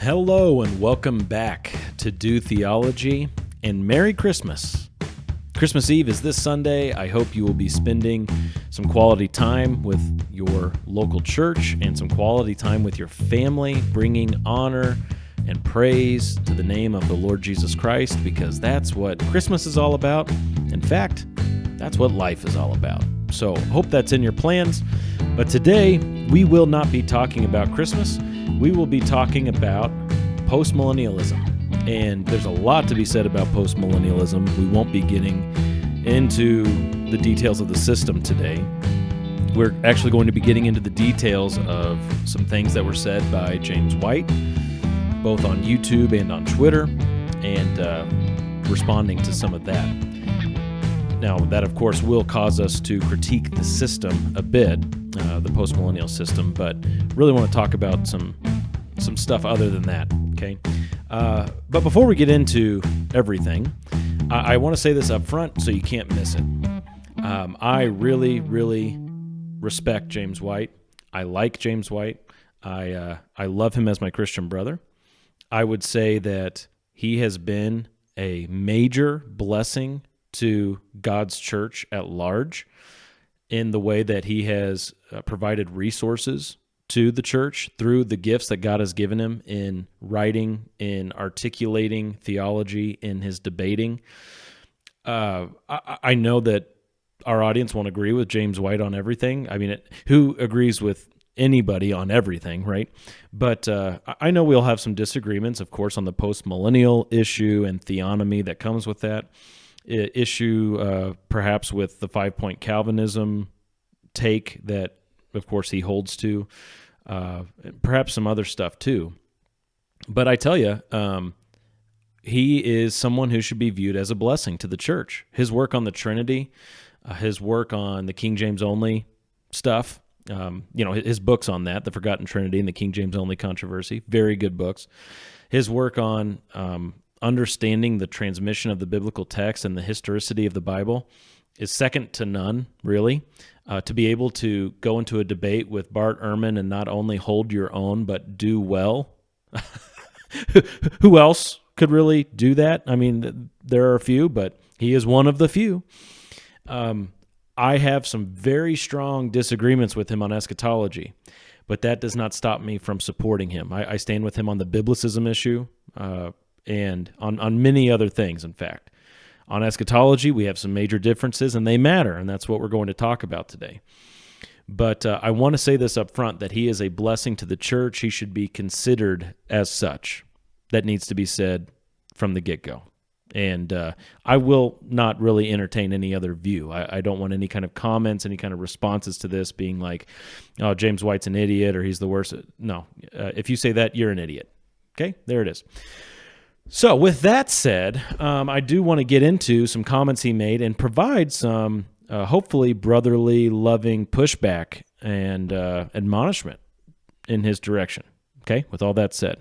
Hello and welcome back to Do Theology, and Merry Christmas. Christmas Eve is this Sunday. I hope you will be spending some quality time with your local church and some quality time with your family, bringing honor and praise to the name of the Lord Jesus Christ, because that's what Christmas is all about. In fact, that's what life is all about. So hope that's in your plans. But today, we will not be talking about Christmas. We will be talking about postmillennialism. And there's a lot to be said about postmillennialism. We won't be getting into the details of the system today. We're actually going to be getting into the details of some things that were said by James White, both on YouTube and on Twitter, and responding to some of that. Now, that, of course, will cause us to critique the system a bit, the postmillennial system, but really want to talk about some stuff other than that, okay? But before we get into everything, I want to say this up front so you can't miss it. I really, really respect James White. I like James White. I love him as my Christian brother. I would say that he has been a major blessing to God's church at large in the way that he has provided resources to the church through the gifts that God has given him in writing, in articulating theology, in his debating. I know that our audience won't agree with James White on everything. I mean, who agrees with anybody on everything, right? But I know we'll have some disagreements, of course, on the post-millennial issue and theonomy that comes with that issue, perhaps with the 5-point Calvinism take that, of course, he holds to, perhaps some other stuff too. But I tell you, he is someone who should be viewed as a blessing to the church. His work on the Trinity, his work on the King James only stuff, his books on that, the Forgotten Trinity and the King James only controversy, very good books. His work on understanding the transmission of the biblical text and the historicity of the Bible is second to none, really. To be able to go into a debate with Bart Ehrman and not only hold your own, but do well. Who else could really do that? I mean, there are a few, but he is one of the few. I have some very strong disagreements with him on eschatology, but that does not stop me from supporting him. I stand with him on the biblicism issue and on many other things, in fact. On eschatology, we have some major differences, and they matter, and that's what we're going to talk about today. But I want to say this up front, that he is a blessing to the church. He should be considered as such. That needs to be said from the get-go. And I will not really entertain any other view. I don't want any kind of comments, any kind of responses to this being like, oh, James White's an idiot or he's the worst. No, if you say that, you're an idiot. Okay, there it is. So with that said, I do want to get into some comments he made and provide some hopefully brotherly, loving pushback and admonishment in his direction. Okay, with all that said.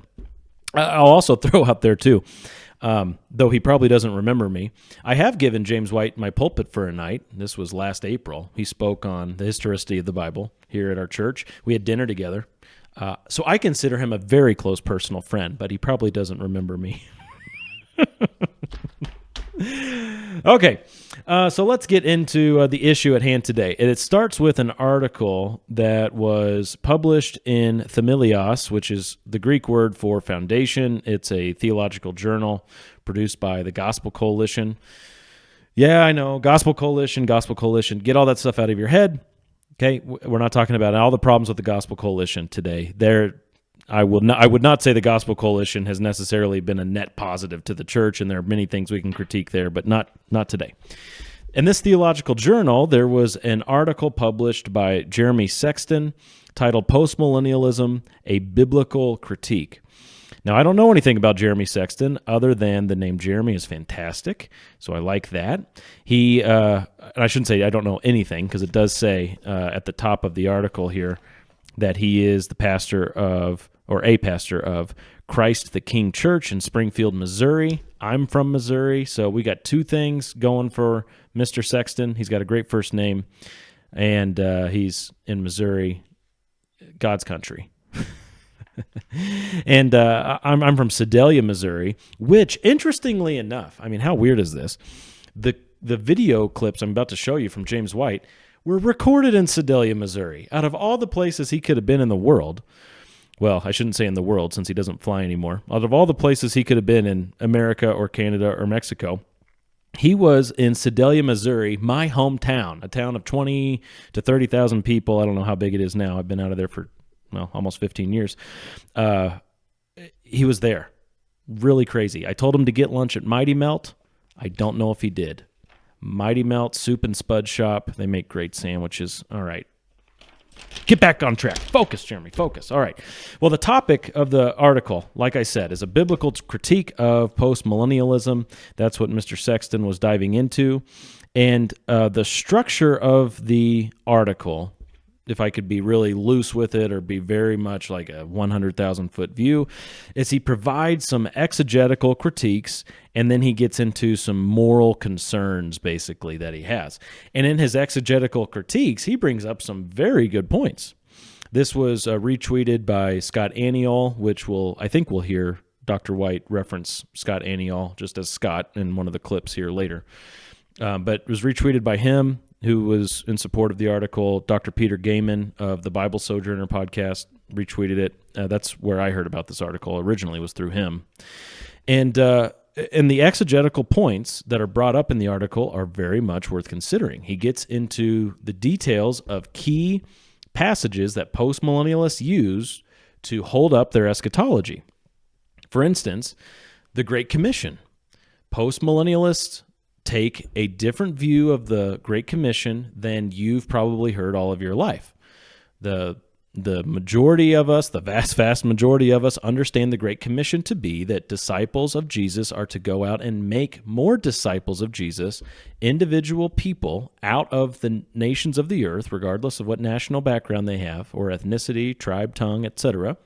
I'll also throw out there too, though he probably doesn't remember me, I have given James White my pulpit for a night. This was last April. He spoke on the historicity of the Bible here at our church. We had dinner together. So I consider him a very close personal friend, but he probably doesn't remember me. Okay, so let's get into the issue at hand today. And it starts with an article that was published in Themelios, which is the Greek word for foundation. It's a theological journal produced by the Gospel Coalition. Yeah, I know, Gospel Coalition. Get all that stuff out of your head. Okay, we're not talking about all the problems with the Gospel Coalition today. I would not say the Gospel Coalition has necessarily been a net positive to the church, and there are many things we can critique there, but not today. In this theological journal, there was an article published by Jeremy Sexton titled "Postmillennialism: A Biblical Critique." Now, I don't know anything about Jeremy Sexton other than the name Jeremy is fantastic, so I like that. He, and I shouldn't say I don't know anything, because it does say at the top of the article here that he is the pastor of, or a pastor of, Christ the King Church in Springfield, Missouri. I'm from Missouri, so we got two things going for Mr. Sexton. He's got a great first name, and he's in Missouri, God's country. And I'm from Sedalia, Missouri, which, interestingly enough, I mean, how weird is this? The video clips I'm about to show you from James White were recorded in Sedalia, Missouri. Out of all the places he could have been in the world, well, I shouldn't say in the world since he doesn't fly anymore. Out of all the places he could have been in America or Canada or Mexico, he was in Sedalia, Missouri, my hometown, a town of 20 to 30,000 people. I don't know how big it is now. I've been out of there for, well, almost 15 years. He was there. Really crazy. I told him to get lunch at Mighty Melt. I don't know if he did. Mighty Melt Soup and Spud Shop. They make great sandwiches. All right. Get back on track. Focus, Jeremy. Focus. All right. Well, the topic of the article, like I said, is a biblical critique of postmillennialism. That's what Mr. Sexton was diving into. And the structure of the article, if I could be really loose with it or be very much like a 100,000-foot view, is he provides some exegetical critiques, and then he gets into some moral concerns, basically, that he has. And in his exegetical critiques, he brings up some very good points. This was retweeted by Scott Aniol, which I think we'll hear Dr. White reference Scott Aniol just as Scott in one of the clips here later. But it was retweeted by him, who was in support of the article. Dr. Peter Gaiman of the Bible Sojourner podcast retweeted it. That's where I heard about this article originally, was through him. And the exegetical points that are brought up in the article are very much worth considering. He gets into the details of key passages that postmillennialists use to hold up their eschatology. For instance, the Great Commission. Postmillennialists take a different view of the Great Commission than you've probably heard all of your life. The majority of us, the vast majority of us, understand the Great Commission to be that disciples of Jesus are to go out and make more disciples of Jesus, individual people out of the nations of the earth, regardless of what national background they have, or ethnicity, tribe, tongue, etc.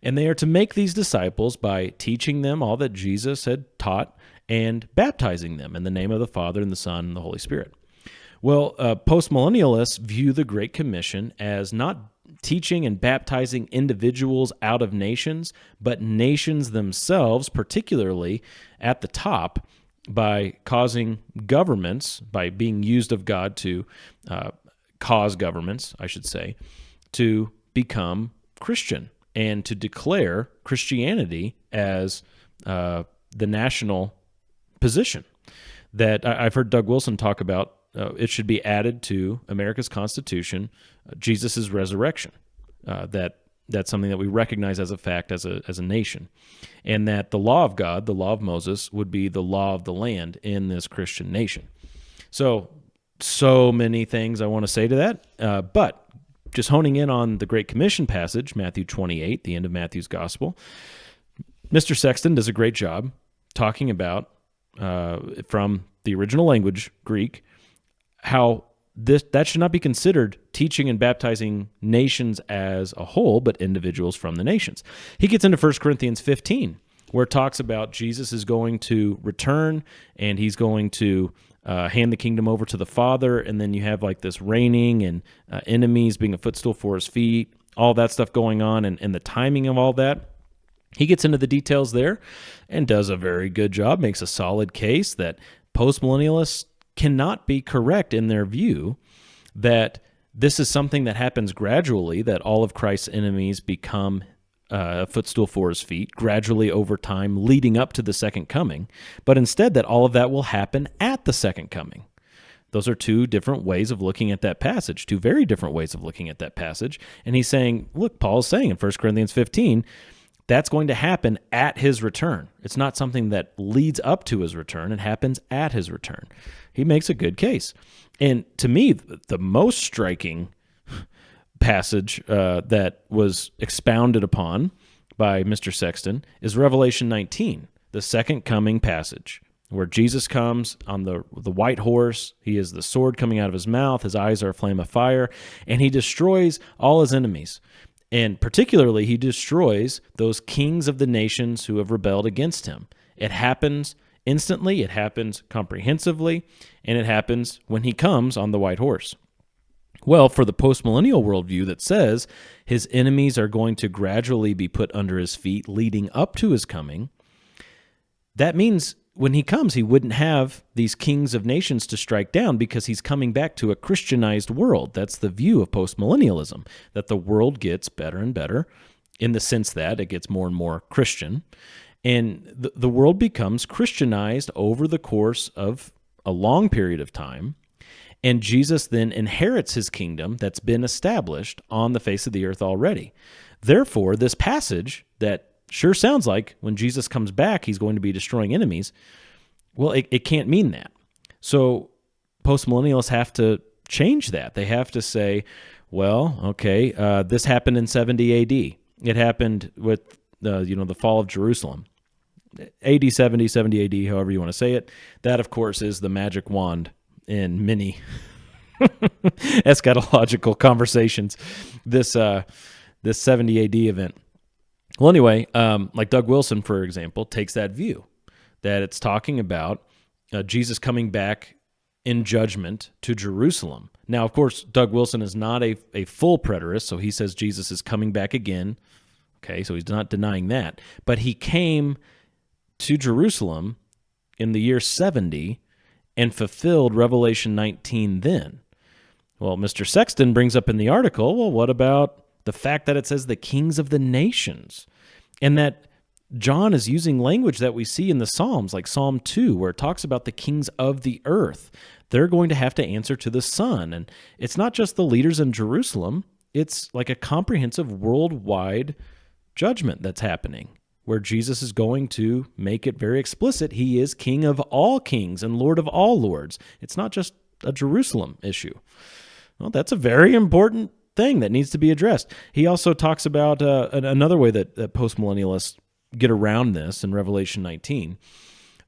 And they are to make these disciples by teaching them all that Jesus had taught and baptizing them in the name of the Father and the Son and the Holy Spirit. Well, postmillennialists view the Great Commission as not teaching and baptizing individuals out of nations, but nations themselves, particularly at the top, by causing governments, by being used of God to cause governments, I should say, to become Christian and to declare Christianity as the national position. That I've heard Doug Wilson talk about. It should be added to America's Constitution, Jesus' resurrection. That's something that we recognize as a fact as a nation, and that the law of God, the law of Moses, would be the law of the land in this Christian nation. So many things I want to say to that, but just honing in on the Great Commission passage, Matthew 28, the end of Matthew's Gospel, Mr. Sexton does a great job talking about, from the original language, Greek, how that should not be considered teaching and baptizing nations as a whole, but individuals from the nations. He gets into 1 Corinthians 15, where it talks about Jesus is going to return, and he's going to hand the kingdom over to the Father, and then you have like this reigning and enemies being a footstool for his feet, all that stuff going on, and the timing of all that. He gets into the details there and does a very good job, makes a solid case that postmillennialists cannot be correct in their view that this is something that happens gradually, that all of Christ's enemies become a footstool for his feet, gradually over time, leading up to the second coming, but instead that all of that will happen at the second coming. Those are two different ways of looking at that passage, two very different ways of looking at that passage. And he's saying, look, Paul's saying in 1 Corinthians 15, that's going to happen at his return. It's not something that leads up to his return. It happens at his return. He makes a good case. And to me, the most striking passage that was expounded upon by Mr. Sexton is Revelation 19, the second coming passage, where Jesus comes on the white horse. He has the sword coming out of his mouth. His eyes are a flame of fire, and he destroys all his enemies. And particularly, he destroys those kings of the nations who have rebelled against him. It happens instantly, it happens comprehensively, and it happens when he comes on the white horse. Well, for the postmillennial worldview that says his enemies are going to gradually be put under his feet leading up to his coming, that means when he comes, he wouldn't have these kings of nations to strike down because he's coming back to a Christianized world. That's the view of postmillennialism, that the world gets better and better in the sense that it gets more and more Christian. And the world becomes Christianized over the course of a long period of time. And Jesus then inherits his kingdom that's been established on the face of the earth already. Therefore, this passage that sure sounds like when Jesus comes back, he's going to be destroying enemies. Well, it can't mean that. So postmillennialists have to change that. They have to say, well, okay, this happened in 70 AD. It happened with the fall of Jerusalem. AD 70, 70 AD, however you want to say it. That, of course, is the magic wand in many eschatological conversations, this 70 AD event. Well, anyway, like Doug Wilson, for example, takes that view, that it's talking about Jesus coming back in judgment to Jerusalem. Now, of course, Doug Wilson is not a full preterist, so he says Jesus is coming back again. Okay, so he's not denying that. But he came to Jerusalem in the year 70 and fulfilled Revelation 19 then. Well, Mr. Sexton brings up in the article, well, what about the fact that it says the kings of the nations, and that John is using language that we see in the Psalms, like Psalm 2, where it talks about the kings of the earth. They're going to have to answer to the Son. And it's not just the leaders in Jerusalem. It's like a comprehensive worldwide judgment that's happening, where Jesus is going to make it very explicit. He is King of all kings and Lord of all lords. It's not just a Jerusalem issue. Well, that's a very important thing that needs to be addressed. He also talks about another way that postmillennialists get around this in Revelation 19.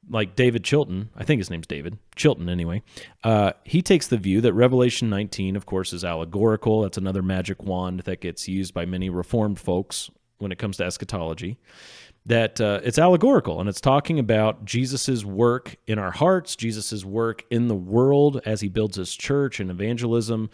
Like David Chilton, I think his name's David, Chilton anyway, he takes the view that Revelation 19, of course, is allegorical. That's another magic wand that gets used by many Reformed folks when it comes to eschatology, that it's allegorical, and it's talking about Jesus's work in our hearts, Jesus's work in the world as he builds his church and evangelism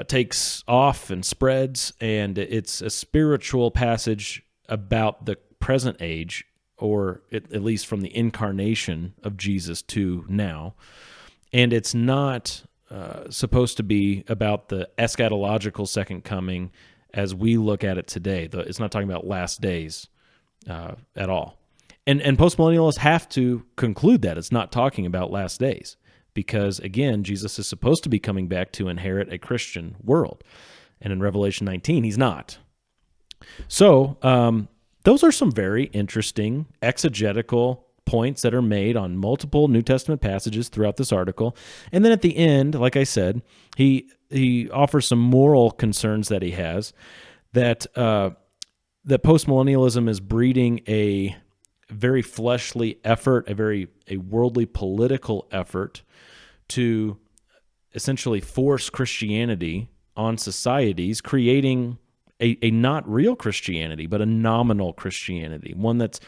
takes off and spreads, and it's a spiritual passage about the present age, or at least from the incarnation of Jesus to now. And it's not supposed to be about the eschatological second coming as we look at it today. It's not talking about last days at all. And postmillennialists have to conclude that it's not talking about last days, because, again, Jesus is supposed to be coming back to inherit a Christian world. And in Revelation 19, he's not. So those are some very interesting exegetical points that are made on multiple New Testament passages throughout this article. And then at the end, like I said, he offers some moral concerns that he has, that that postmillennialism is breeding a very fleshly effort, a worldly political effort to essentially force Christianity on societies, creating a not real Christianity, but a nominal Christianity, one that's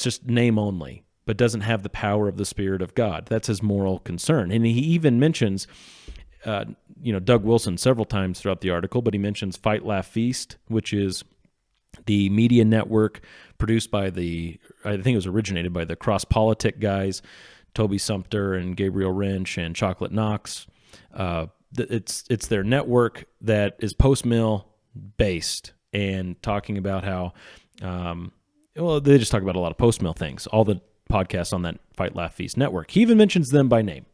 just name only, but doesn't have the power of the Spirit of God. That's his moral concern. And he even mentions, Doug Wilson several times throughout the article, but he mentions Fight, Laugh, Feast, which is the media network produced by I think it was originated by the Cross Politic guys, Toby Sumpter and Gabriel Wrench and Chocolate Knox. It's their network that is post-mill based and talking about how, they just talk about a lot of post-mill things, all the podcasts on that Fight, Laugh, Feast network. He even mentions them by name.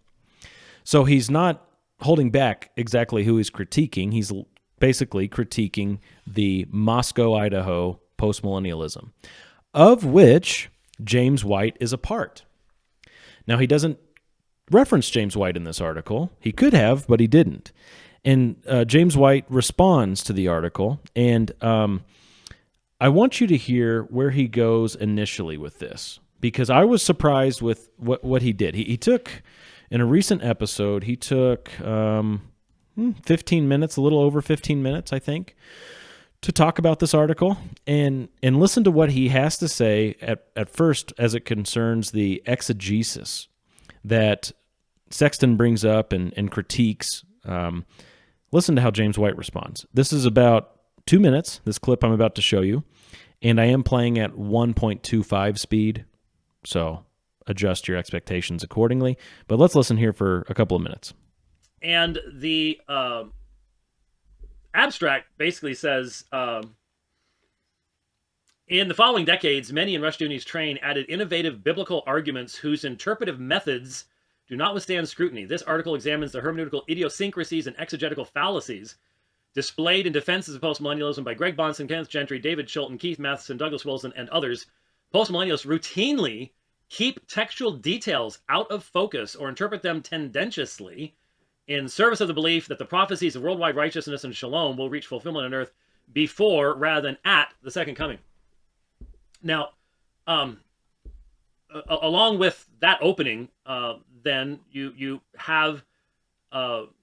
So he's not holding back exactly who he's critiquing. He's basically critiquing the Moscow, Idaho postmillennialism, of which James White is a part. Now, he doesn't reference James White in this article. He could have, but he didn't. And James White responds to the article, and I want you to hear where he goes initially with this, because I was surprised with what he did. He took, in a recent episode, 15 minutes, a little over 15 minutes, I think, to talk about this article, and listen to what he has to say at first as it concerns the exegesis that Sexton brings up and critiques, Listen to how James White responds. This is about 2 minutes, this clip I'm about to show you, and I am playing at 1.25 speed, so adjust your expectations accordingly. But let's listen here for a couple of minutes. And the abstract basically says, in the following decades, many in Rushdoony's train added innovative biblical arguments whose interpretive methods do not withstand scrutiny. This article examines the hermeneutical idiosyncrasies and exegetical fallacies displayed in defenses of postmillennialism by Greg Bahnsen, Kenneth Gentry, David Chilton, Keith Matheson, Douglas Wilson, and others. Postmillennialists routinely keep textual details out of focus or interpret them tendentiously in service of the belief that the prophecies of worldwide righteousness and shalom will reach fulfillment on earth before rather than at the second coming. Now, along with that opening, then you have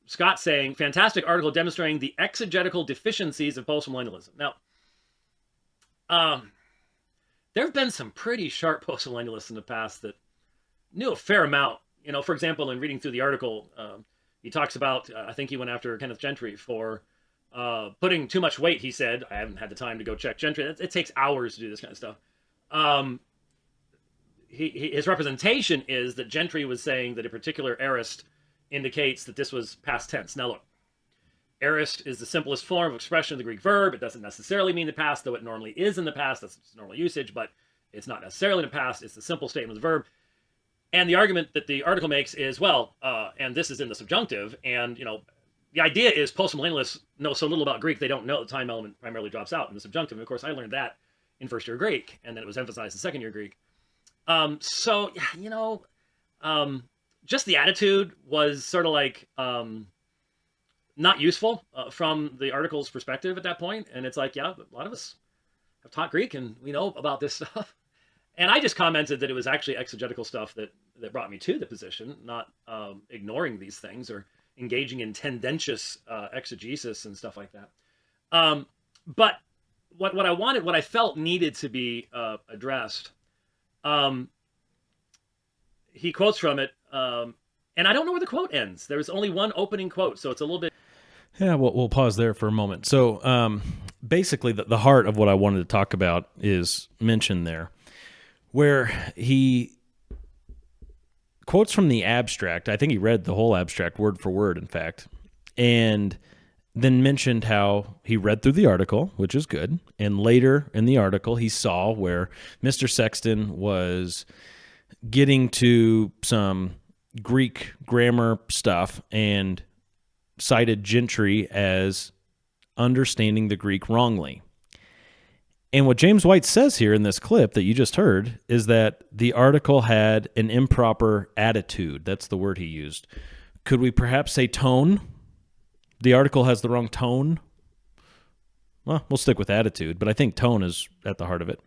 Scott saying, fantastic article demonstrating the exegetical deficiencies of postmillennialism. Now, there have been some pretty sharp postmillennialists in the past that knew a fair amount. You know, for example, in reading through the article, he talks about, I think he went after Kenneth Gentry for putting too much weight, he said. I haven't had the time to go check Gentry. It takes hours to do this kind of stuff. His representation is that Gentry was saying that a particular aorist indicates that this was past tense. Now look, aorist is the simplest form of expression of the Greek verb. It doesn't necessarily mean the past, though it normally is in the past. That's normal usage, but it's not necessarily in the past. It's the simple statement of the verb. And the argument that the article makes is, well, and this is in the subjunctive, and, you know, the idea is postmillennialists know so little about Greek, they don't know the time element primarily drops out in the subjunctive. And of course, I learned that in first year Greek, and then it was emphasized in second year Greek. So, you know, just the attitude was sort of like not useful from the article's perspective at that point. And it's like, yeah, a lot of us have taught Greek and we know about this stuff. And I just commented that it was actually exegetical stuff that brought me to the position, not ignoring these things or engaging in tendentious exegesis and stuff like that. But what I wanted, what I felt needed to be addressed, he quotes from it, and I don't know where the quote ends. There's only one opening quote, so it's a little bit... Yeah, we'll pause there for a moment. So basically, the heart of what I wanted to talk about is mentioned there, where he quotes from the abstract. I think he read the whole abstract word for word, in fact, and then mentioned how he read through the article, which is good, and later in the article he saw where Mr. Sexton was getting to some Greek grammar stuff and cited Gentry as understanding the Greek wrongly. And what James White says here in this clip that you just heard is that the article had an improper attitude. That's the word he used. Could we perhaps say tone? The article has the wrong tone. Well, we'll stick with attitude, but I think tone is at the heart of it.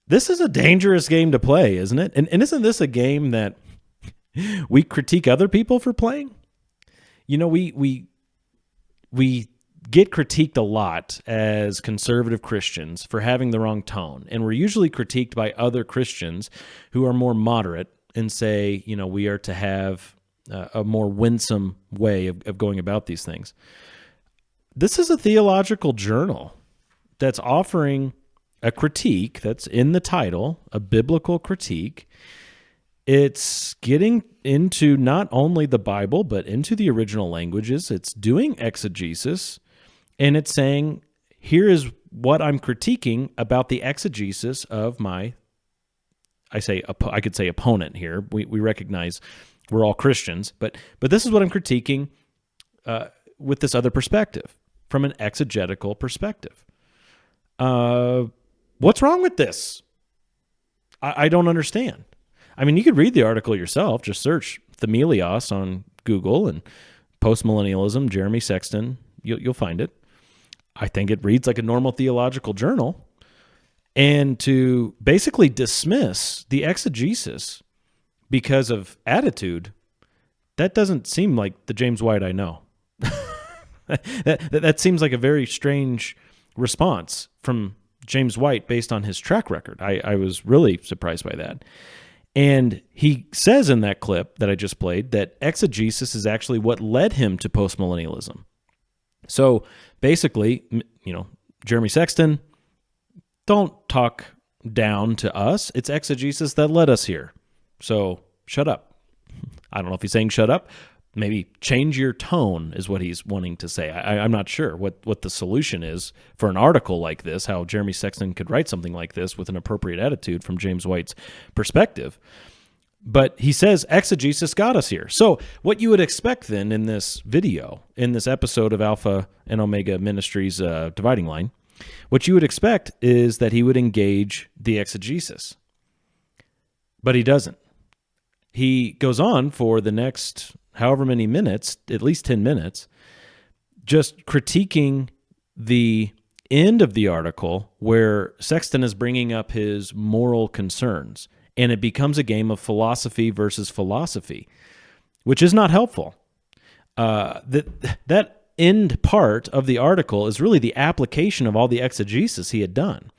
This is a dangerous game to play, isn't it? And isn't this a game that we critique other people for playing? You know, we get critiqued a lot as conservative Christians for having the wrong tone, and we're usually critiqued by other Christians who are more moderate and say, you know, we are to have a more winsome way of going about these things. This is a theological journal that's offering a critique that's in the title, a biblical critique. It's getting into not only the Bible, but into the original languages. It's doing exegesis, and it's saying, here is what I'm critiquing about the exegesis of my, I could say opponent here. We recognize we're all Christians, but this is what I'm critiquing with this other perspective, from an exegetical perspective. What's wrong with this? I don't understand. I mean, you could read the article yourself. Just search Themelios on Google and Postmillennialism, Jeremy Sexton. You'll find it. I think it reads like a normal theological journal. And to basically dismiss the exegesis because of attitude, that doesn't seem like the James White I know. That seems like a very strange response from James White based on his track record. I was really surprised by that. And he says in that clip that I just played that exegesis is actually what led him to postmillennialism. So basically, Jeremy Sexton, don't talk down to us. It's exegesis that led us here. So shut up. I don't know if he's saying shut up. Maybe change your tone is what he's wanting to say. I'm not sure what the solution is for an article like this, how Jeremy Sexton could write something like this with an appropriate attitude from James White's perspective. But he says exegesis got us here. So what you would expect then in this video, in this episode of Alpha and Omega Ministries Dividing Line, what you would expect is that he would engage the exegesis. But he doesn't. He goes on for the next however many minutes, at least 10 minutes, just critiquing the end of the article where Sexton is bringing up his moral concerns. And it becomes a game of philosophy versus philosophy, which is not helpful. That end part of the article is really the application of all the exegesis he had done.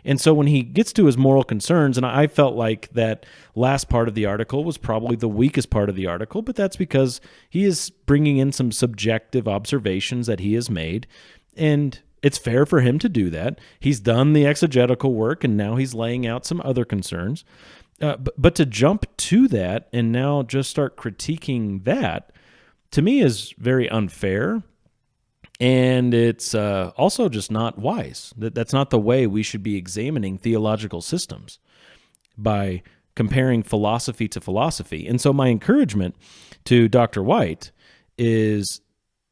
And so when he gets to his moral concerns, and I felt like that last part of the article was probably the weakest part of the article, but that's because he is bringing in some subjective observations that he has made, and it's fair for him to do that. He's done the exegetical work, and now he's laying out some other concerns. But to jump to that and now just start critiquing that, to me, is very unfair. And it's also just not wise. That's not the way we should be examining theological systems, by comparing philosophy to philosophy. And so my encouragement to Dr. White is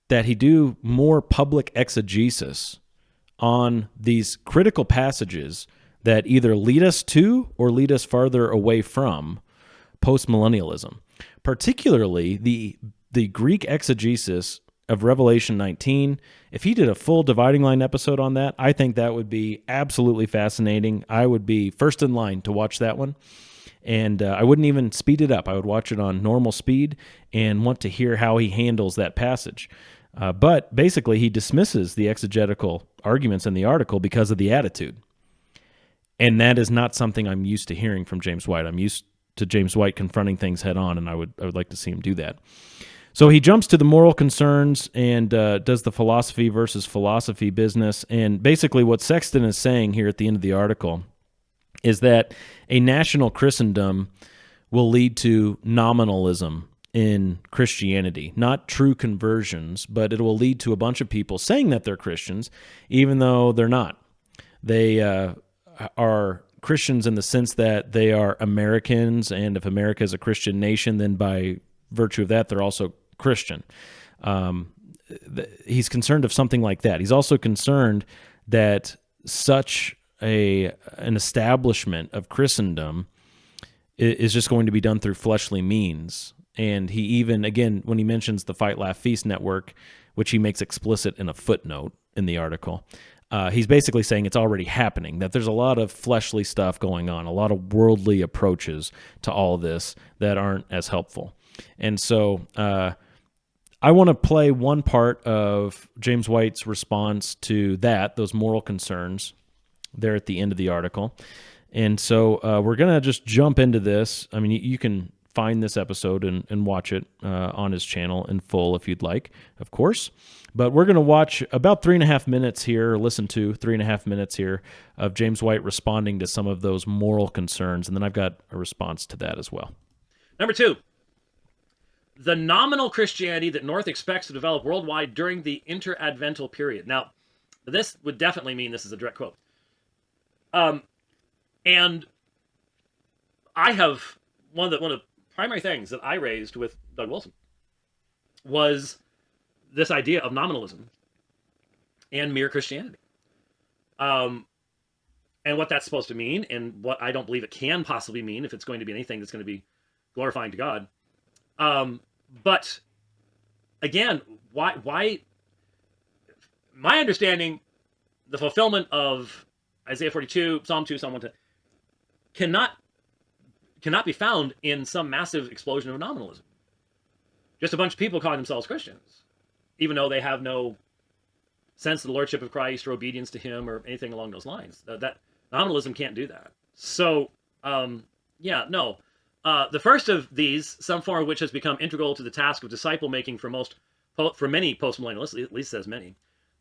that he do more public exegesis on these critical passages that either lead us to or lead us farther away from postmillennialism, particularly the Greek exegesis of Revelation 19. If he did a full Dividing Line episode on that, I think that would be absolutely fascinating. I would be first in line to watch that one, and I wouldn't even speed it up. I would watch it on normal speed and want to hear how he handles that passage. But basically, he dismisses the exegetical arguments in the article because of the attitude. And that is not something I'm used to hearing from James White. I'm used to James White confronting things head on, and I would like to see him do that. So he jumps to the moral concerns and does the philosophy versus philosophy business. And basically what Sexton is saying here at the end of the article is that a national Christendom will lead to nominalism in Christianity, not true conversions, but it will lead to a bunch of people saying that they're Christians, even though they're not. They are Christians in the sense that they are Americans, and if America is a Christian nation, then by virtue of that, they're also Christian. He's concerned of something like that. He's also concerned that such an establishment of Christendom is just going to be done through fleshly means. And he even, again, when he mentions the Fight, Laugh, Feast network, which he makes explicit in a footnote in the article, he's basically saying it's already happening, that there's a lot of fleshly stuff going on, a lot of worldly approaches to all of this that aren't as helpful. And so I want to play one part of James White's response to that, those moral concerns, there at the end of the article. And so we're going to just jump into this. I mean, you can find this episode and watch it on his channel in full if you'd like, of course. But we're going to watch about 3.5 minutes here, or listen to 3.5 minutes here of James White responding to some of those moral concerns. And then I've got a response to that as well. Number 2, the nominal Christianity that North expects to develop worldwide during the interadvental period. Now, this would definitely mean this is a direct quote. And I have one of the primary things that I raised with Doug Wilson was this idea of nominalism and mere Christianity. And what that's supposed to mean, and what I don't believe it can possibly mean if it's going to be anything that's going to be glorifying to God. But again, why my understanding, the fulfillment of Isaiah 42, Psalm 2, Psalm 110, cannot be found in some massive explosion of nominalism. Just a bunch of people calling themselves Christians, even though they have no sense of the lordship of Christ or obedience to him or anything along those lines. That nominalism can't do that. So, the first of these, some form of which has become integral to the task of disciple making for most for many postmillennialists, at least says many,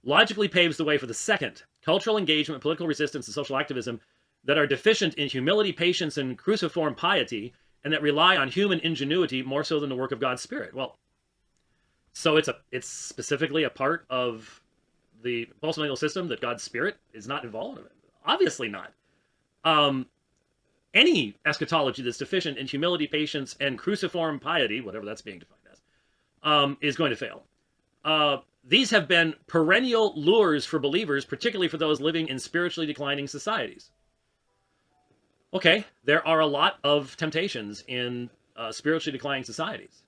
logically paves the way for the second, cultural engagement, political resistance, and social activism that are deficient in humility, patience, and cruciform piety, and that rely on human ingenuity more so than the work of God's Spirit. Well, so it's specifically a part of the postmillennial system that God's Spirit is not involved in it. Obviously not. Any eschatology that's deficient in humility, patience, and cruciform piety, whatever that's being defined as, is going to fail. These have been perennial lures for believers, particularly for those living in spiritually declining societies. Okay, there are a lot of temptations in spiritually declining societies.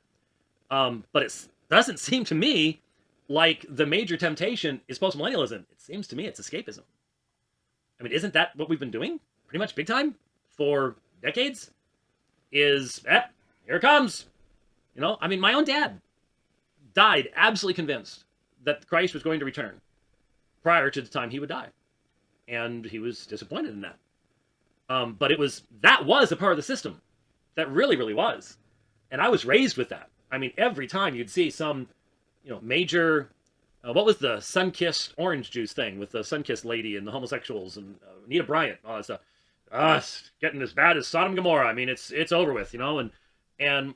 But it doesn't seem to me like the major temptation is postmillennialism. It seems to me it's escapism. I mean, isn't that what we've been doing pretty much big time for decades? Is, here it comes. You know, I mean, my own dad died absolutely convinced that Christ was going to return prior to the time he would die. And he was disappointed in that. But that was a part of the system. That really, really was. And I was raised with that. I mean, every time you'd see some, major, what was the sun-kissed orange juice thing with the sun-kissed lady and the homosexuals and Anita Bryant, all that stuff. It's getting as bad as Sodom and Gomorrah. I mean, it's over with, and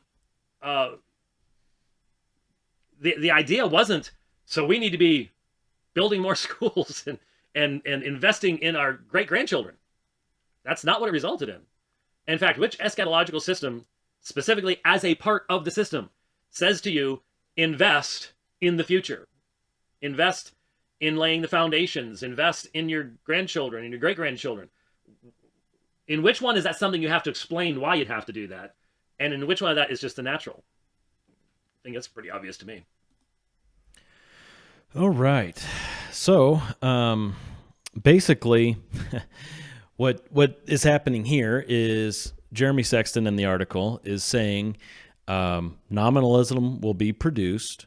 the idea wasn't, so we need to be building more schools and investing in our great-grandchildren. That's not what it resulted in. In fact, which eschatological system, specifically as a part of the system, says to you, invest in the future. Invest in laying the foundations. Invest in your grandchildren and your great-grandchildren. In which one is that something you have to explain why you'd have to do that? And in which one of that is just the natural? I think that's pretty obvious to me. All right. So, basically, what is happening here is Jeremy Sexton in the article is saying nominalism will be produced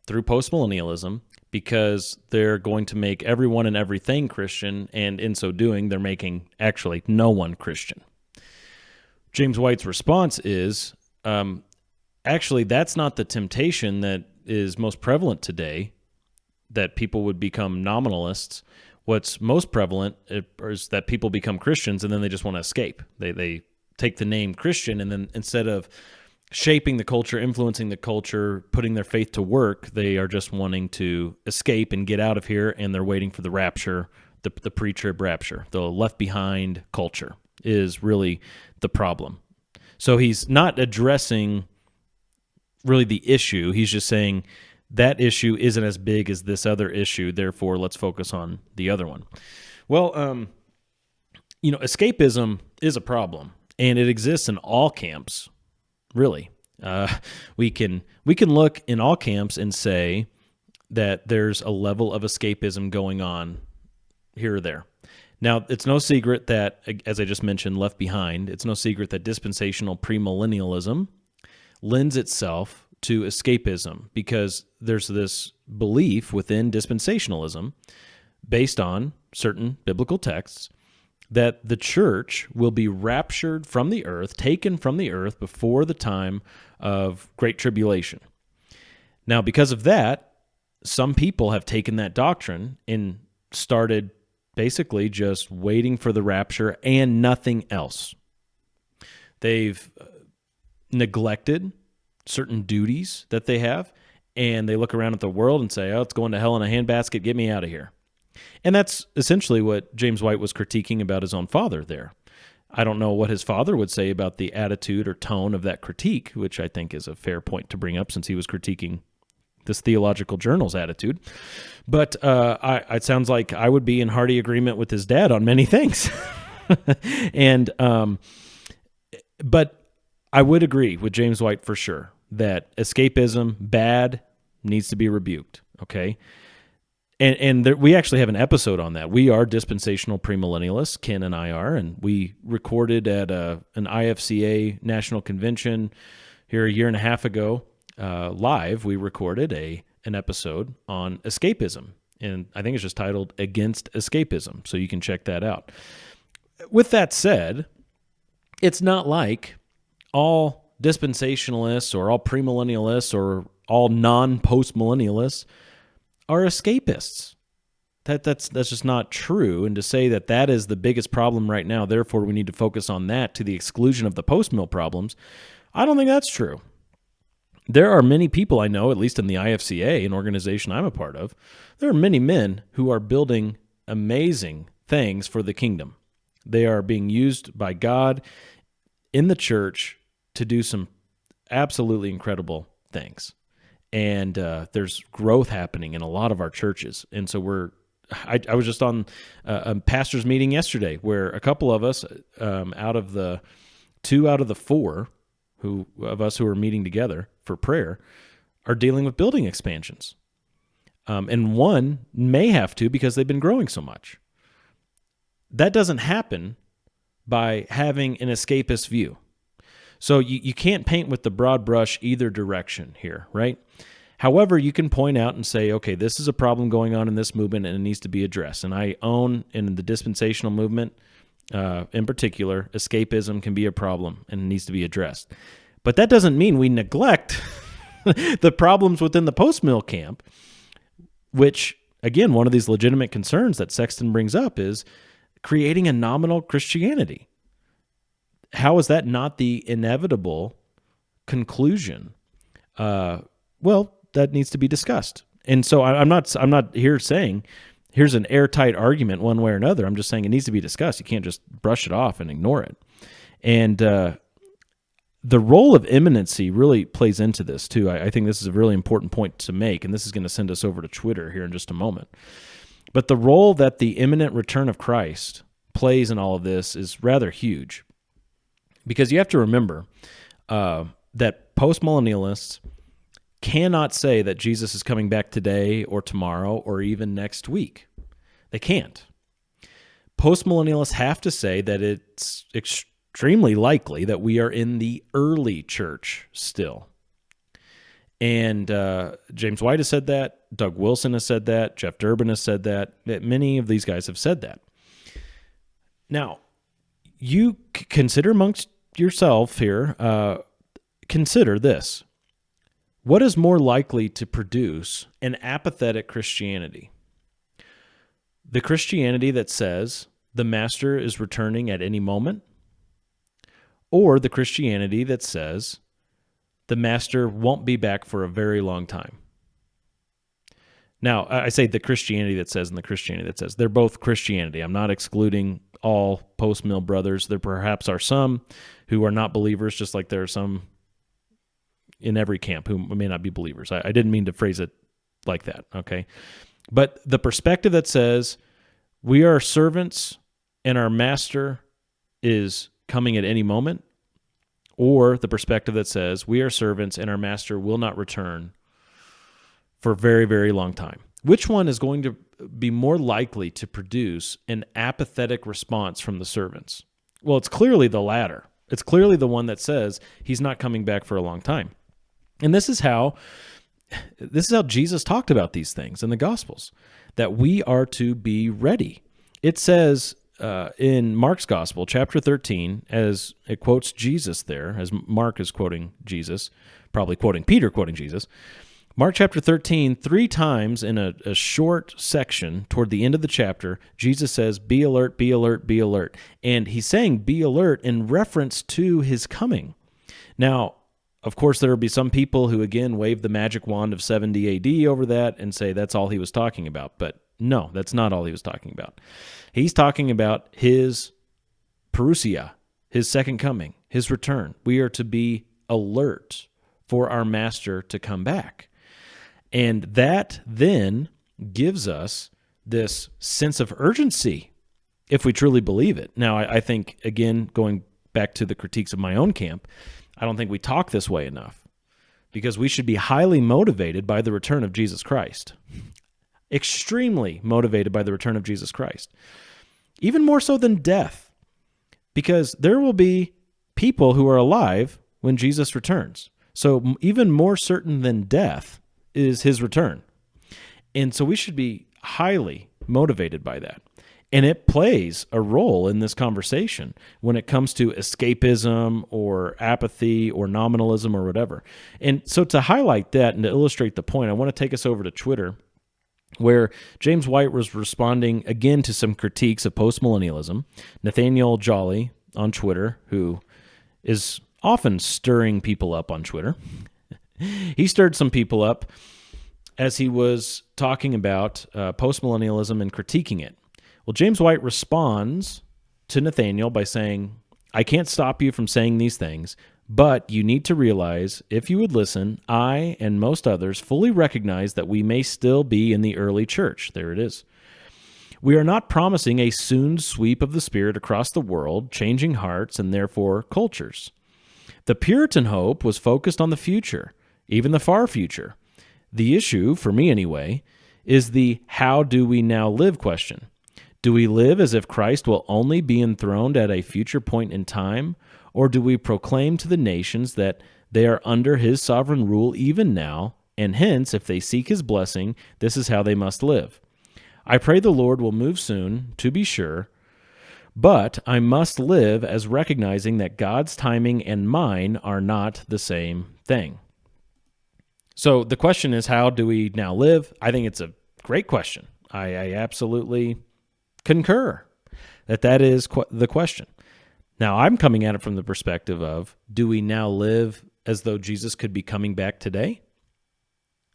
through postmillennialism because they're going to make everyone and everything Christian, and in so doing, they're making actually no one Christian. James White's response is, actually, that's not the temptation that is most prevalent today, that people would become nominalists. What's most prevalent is that people become Christians and then they just want to escape. They take the name Christian, and then instead of shaping the culture, influencing the culture, putting their faith to work, they are just wanting to escape and get out of here, and they're waiting for the rapture, the pre-trib rapture. The left behind culture is really the problem. So he's not addressing really the issue. He's just saying that issue isn't as big as this other issue, therefore let's focus on the other one. Well, escapism is a problem, and it exists in all camps, really. We can look in all camps and say that there's a level of escapism going on here or there. Now, it's no secret that, as I just mentioned, Left Behind, it's no secret that dispensational premillennialism lends itself to escapism because there's this belief within dispensationalism based on certain biblical texts that the church will be raptured from the earth, taken from the earth before the time of Great Tribulation. Now, because of that, some people have taken that doctrine and started basically just waiting for the rapture and nothing else. They've neglected certain duties that they have, and they look around at the world and say, it's going to hell in a handbasket, get me out of here. And that's essentially what James White was critiquing about his own father there. I don't know what his father would say about the attitude or tone of that critique, which I think is a fair point to bring up since he was critiquing this theological journal's attitude. But it sounds like I would be in hearty agreement with his dad on many things. But I would agree with James White for sure that escapism, bad, needs to be rebuked, okay? And we actually have an episode on that. We are dispensational premillennialists, Ken and I are, and we recorded at an IFCA national convention here a year and a half ago. Live, we recorded an episode on escapism, and I think it's just titled Against Escapism, so you can check that out. With that said, it's not like all dispensationalists or all premillennialists or all non-postmillennialists are escapists. That's just not true. And to say that that is the biggest problem right now, therefore we need to focus on that to the exclusion of the post-mill problems, I don't think that's true. There are many people I know, at least in the IFCA, an organization I'm a part of, there are many men who are building amazing things for the kingdom. They are being used by God in the church to do some absolutely incredible things. And there's growth happening in a lot of our churches. And so I was just on a pastor's meeting yesterday where a couple of us, out of the 2 out of the 4 of us who are meeting together for prayer, are dealing with building expansions. And one may have to because they've been growing so much. That doesn't happen by having an escapist view. So you can't paint with the broad brush either direction here, right? However, you can point out and say, okay, this is a problem going on in this movement and it needs to be addressed. And I own in the dispensational movement, in particular, escapism can be a problem and it needs to be addressed. But that doesn't mean we neglect the problems within the post-mill camp, which, again, one of these legitimate concerns that Sexton brings up is creating a nominal Christianity. How is that not the inevitable conclusion? Well, that needs to be discussed. And so I'm not here saying here's an airtight argument one way or another. I'm just saying it needs to be discussed. You can't just brush it off and ignore it. And the role of imminency really plays into this too. I think this is a really important point to make, and this is going to send us over to Twitter here in just a moment. But the role that the imminent return of Christ plays in all of this is rather huge, because you have to remember that postmillennialists cannot say that Jesus is coming back today or tomorrow or even next week. They can't. Postmillennialists have to say that it's extremely likely that we are in the early church still. And James White has said that. Doug Wilson has said that. Jeff Durbin has said that. Many of these guys have said that. Now, you consider amongst yourself here, consider this. What is more likely to produce an apathetic Christianity? The Christianity that says the master is returning at any moment, or the Christianity that says the master won't be back for a very long time? Now, I say the Christianity that says and the Christianity that says. They're both Christianity. I'm not excluding all post-mill brothers. There perhaps are some who are not believers, just like there are some in every camp who may not be believers. I didn't mean to phrase it like that, okay? But the perspective that says we are servants and our master is coming at any moment, or the perspective that says we are servants and our master will not return for a very, very long time. Which one is going to be more likely to produce an apathetic response from the servants? Well, it's clearly the latter. It's clearly the one that says he's not coming back for a long time. And this is how Jesus talked about these things in the Gospels, that we are to be ready. It says in Mark's Gospel, chapter 13, as it quotes Jesus there, as Mark is quoting Jesus, probably quoting Peter quoting Jesus, Mark chapter 13, 3 times in a short section toward the end of the chapter, Jesus says, be alert, be alert, be alert. And he's saying be alert in reference to his coming. Now, of course, there will be some people who, again, wave the magic wand of 70 AD over that and say that's all he was talking about. But no, that's not all he was talking about. He's talking about his parousia, his second coming, his return. We are to be alert for our master to come back. And that then gives us this sense of urgency if we truly believe it. Now, I think, again, going back to the critiques of my own camp, I don't think we talk this way enough, because we should be highly motivated by the return of Jesus Christ. Extremely motivated by the return of Jesus Christ. Even more so than death, because there will be people who are alive when Jesus returns. So even more certain than death is his return. And so we should be highly motivated by that. And it plays a role in this conversation when it comes to escapism or apathy or nominalism or whatever. And so to highlight that and to illustrate the point, I want to take us over to Twitter, where James White was responding again to some critiques of postmillennialism. Nathaniel Jolly on Twitter, who is often stirring people up on Twitter, he stirred some people up as he was talking about postmillennialism and critiquing it. Well, James White responds to Nathaniel by saying, I can't stop you from saying these things, but you need to realize, if you would listen, I and most others fully recognize that we may still be in the early church. There it is. We are not promising a soon sweep of the Spirit across the world, changing hearts and therefore cultures. The Puritan hope was focused on the future, even the far future. The issue, for me anyway, is the how do we now live question. Do we live as if Christ will only be enthroned at a future point in time, or do we proclaim to the nations that they are under his sovereign rule even now, and hence, if they seek his blessing, this is how they must live? I pray the Lord will move soon, to be sure, but I must live as recognizing that God's timing and mine are not the same thing. So the question is, how do we now live? I think it's a great question. I absolutely concur that is the question. Now, I'm coming at it from the perspective of, do we now live as though Jesus could be coming back today?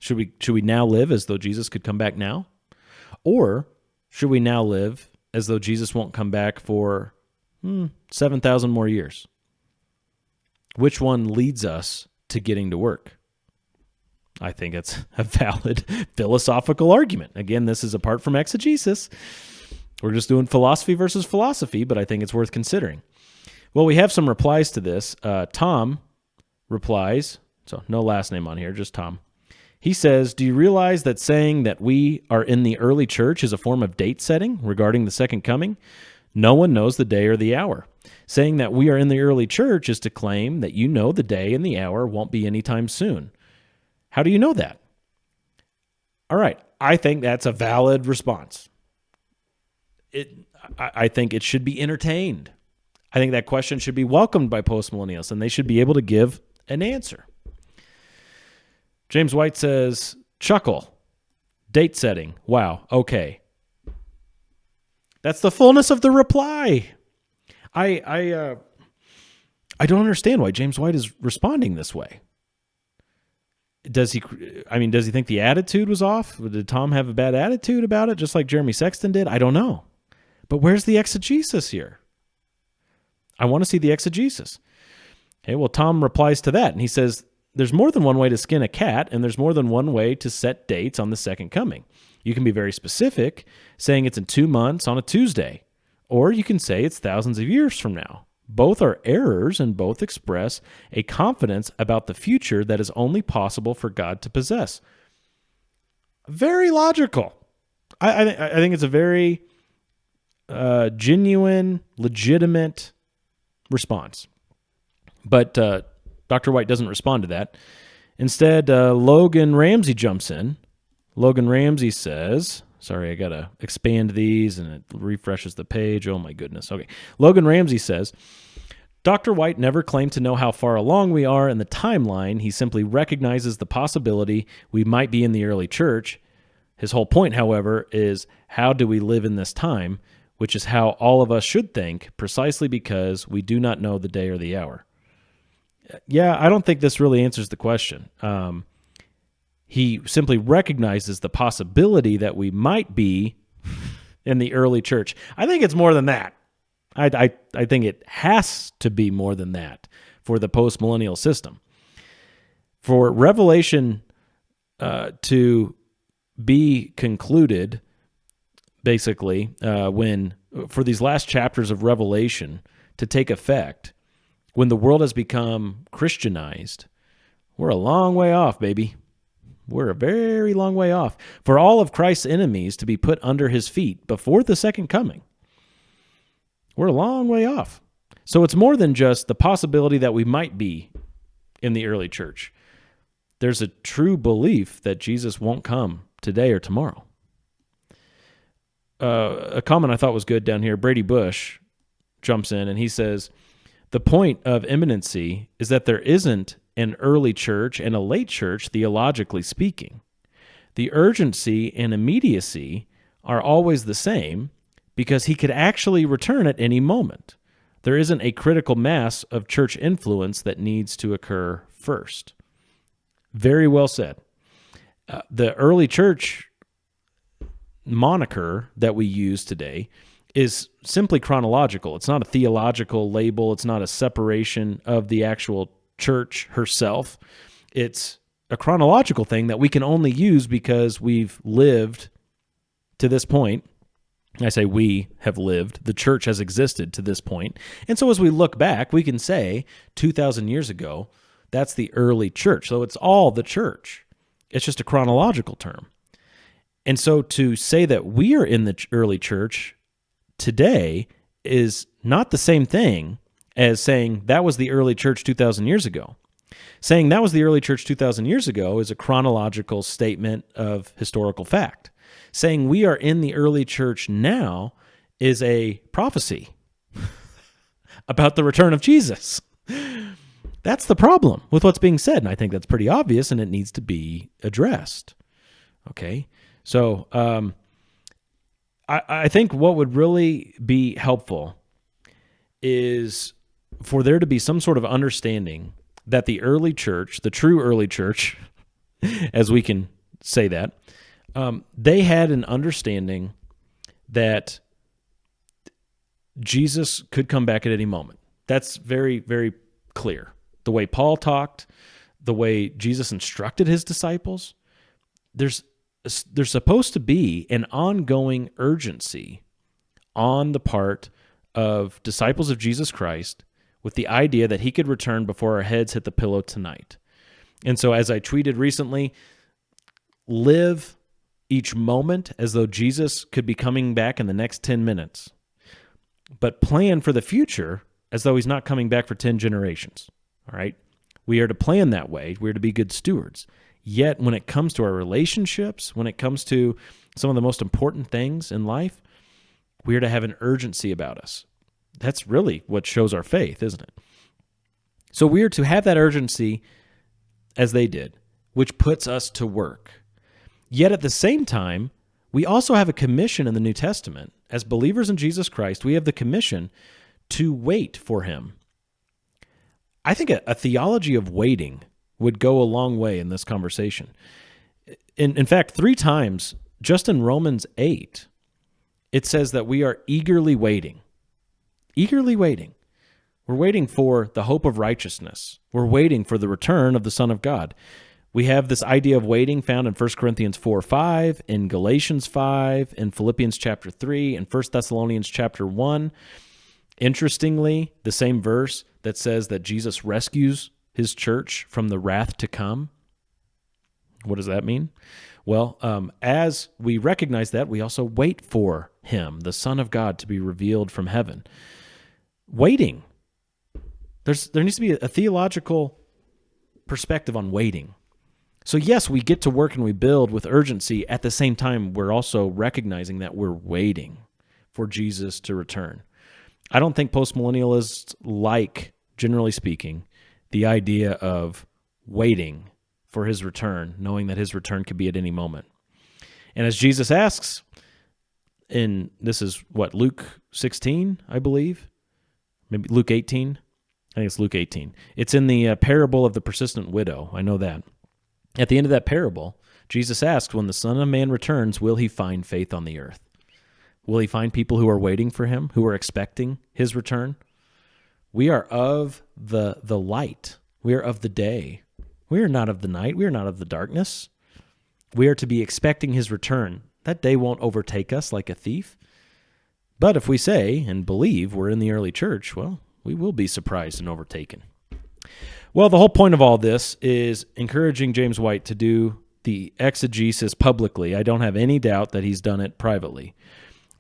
Should we now live as though Jesus could come back now? Or should we now live as though Jesus won't come back for 7,000 more years? Which one leads us to getting to work? I think it's a valid philosophical argument. Again, this is apart from exegesis. We're just doing philosophy versus philosophy, but I think it's worth considering. Well, we have some replies to this. Tom replies, so no last name on here, just Tom. He says, do you realize that saying that we are in the early church is a form of date setting regarding the second coming? No one knows the day or the hour. Saying that we are in the early church is to claim that you know the day and the hour won't be anytime soon. How do you know that? All right, I think that's a valid response. I think it should be entertained. I think that question should be welcomed by postmillennials, and they should be able to give an answer. James White says, chuckle, date setting, wow, okay. That's the fullness of the reply. I don't understand why James White is responding this way. Does he think the attitude was off? Did Tom have a bad attitude about it, just like Jeremy Sexton did? I don't know. But where's the exegesis here? I want to see the exegesis. Okay, well, Tom replies to that, and he says, there's more than one way to skin a cat, and there's more than one way to set dates on the second coming. You can be very specific, saying it's in 2 months on a Tuesday, or you can say it's thousands of years from now. Both are errors, and both express a confidence about the future that is only possible for God to possess. Very logical. I think it's a very genuine, legitimate response. But Dr. White doesn't respond to that. Instead, Logan Ramsey jumps in. Logan Ramsey says, sorry, I got to expand these, and it refreshes the page. Oh, my goodness. Okay. Logan Ramsey says, Dr. White never claimed to know how far along we are in the timeline. He simply recognizes the possibility we might be in the early church. His whole point, however, is how do we live in this time, which is how all of us should think, precisely because we do not know the day or the hour. Yeah, I don't think this really answers the question. He simply recognizes the possibility that we might be in the early church. I think it's more than that. I think it has to be more than that for the postmillennial system. For Revelation to be concluded, basically, for these last chapters of Revelation to take effect, when the world has become Christianized, we're a long way off, baby. We're a very long way off. For all of Christ's enemies to be put under his feet before the second coming, we're a long way off. So it's more than just the possibility that we might be in the early church. There's a true belief that Jesus won't come today or tomorrow. a comment I thought was good down here. Brady Bush jumps in and he says, the point of imminency is that there isn't an early church and a late church, theologically speaking. The urgency and immediacy are always the same because he could actually return at any moment. There isn't a critical mass of church influence that needs to occur first. Very well said. The early church moniker that we use today is simply chronological. It's not a theological label. It's not a separation of the actual church herself. It's a chronological thing that we can only use because we've lived to this point. I say we have lived. The church has existed to this point. And so as we look back, we can say 2,000 years ago, that's the early church. So it's all the church. It's just a chronological term. And so to say that we are in the early church today is not the same thing as saying that was the early church 2,000 years ago. Saying that was the early church 2,000 years ago is a chronological statement of historical fact. Saying we are in the early church now is a prophecy about the return of Jesus. That's the problem with what's being said, and I think that's pretty obvious, and it needs to be addressed. Okay? So I think what would really be helpful is for there to be some sort of understanding that the early church, the true early church, as we can say that, they had an understanding that Jesus could come back at any moment. That's very, very clear. The way Paul talked, the way Jesus instructed his disciples, there's supposed to be an ongoing urgency on the part of disciples of Jesus Christ with the idea that he could return before our heads hit the pillow tonight. And so as I tweeted recently, live each moment as though Jesus could be coming back in the next 10 minutes, but plan for the future as though he's not coming back for 10 generations. All right? We are to plan that way. We are to be good stewards. Yet when it comes to our relationships, when it comes to some of the most important things in life, we are to have an urgency about us. That's really what shows our faith, isn't it? So we are to have that urgency as they did, which puts us to work. Yet at the same time, we also have a commission in the New Testament. As believers in Jesus Christ, we have the commission to wait for him. I think a theology of waiting would go a long way in this conversation. In fact, 3 times, just in Romans 8, it says that we are eagerly waiting. Eagerly waiting. We're waiting for the hope of righteousness. We're waiting for the return of the Son of God. We have this idea of waiting found in 1 Corinthians 4:5, in Galatians 5, in Philippians chapter 3, in 1 Thessalonians chapter 1. Interestingly, the same verse that says that Jesus rescues his church from the wrath to come. What does that mean? Well, as we recognize that, we also wait for him, the Son of God, to be revealed from heaven. Waiting. There needs to be a theological perspective on waiting. So yes, we get to work and we build with urgency. At the same time, we're also recognizing that we're waiting for Jesus to return. I don't think postmillennialists like, generally speaking, the idea of waiting for his return, knowing that his return could be at any moment. And as Jesus asks, this is Luke 16, I believe? Maybe Luke 18? I think it's Luke 18. It's in the parable of the persistent widow. I know that. At the end of that parable, Jesus asks, when the Son of Man returns, will he find faith on the earth? Will he find people who are waiting for him, who are expecting his return? We are of the light. We are of the day. We are not of the night. We are not of the darkness. We are to be expecting his return. That day won't overtake us like a thief. But if we say and believe we're in the early church, well, we will be surprised and overtaken. Well, the whole point of all this is encouraging James White to do the exegesis publicly. I don't have any doubt that he's done it privately.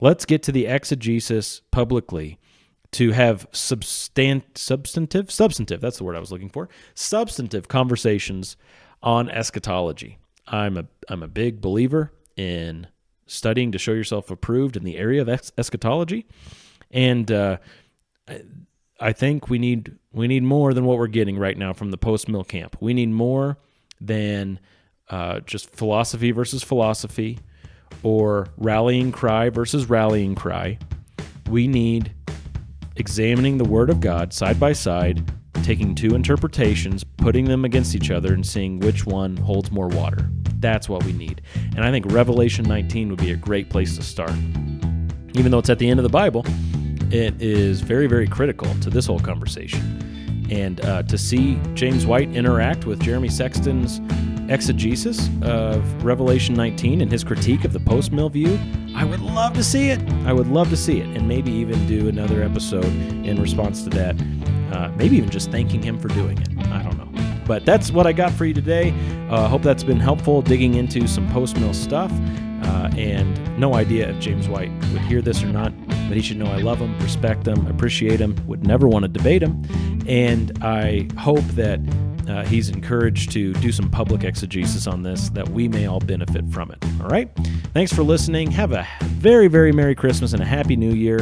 Let's get to the exegesis publicly to have substantive, that's the word I was looking for, substantive conversations on eschatology. I'm a big believer in studying to show yourself approved in the area of eschatology. And I think we need more than what we're getting right now from the post-mill camp. We need more than just philosophy versus philosophy, or rallying cry versus rallying cry. We need examining the Word of God side by side, taking two interpretations, putting them against each other, and seeing which one holds more water. That's what we need. And I think Revelation 19 would be a great place to start. Even though it's at the end of the Bible, it is very, very critical to this whole conversation. And to see James White interact with Jeremy Sexton's exegesis of Revelation 19 and his critique of the post-mill view, I would love to see it. I would love to see it, and maybe even do another episode in response to that. Maybe even just thanking him for doing it. I don't know. But that's what I got for you today. Hope that's been helpful, digging into some post-mill stuff. And no idea if James White would hear this or not, but he should know I love him, respect him, appreciate him, would never want to debate him. And I hope that he's encouraged to do some public exegesis on this, that we may all benefit from it. All right? Thanks for listening. Have a very, very Merry Christmas and a Happy New Year.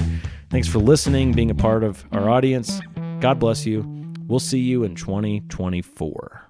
Thanks for listening, being a part of our audience. God bless you. We'll see you in 2024.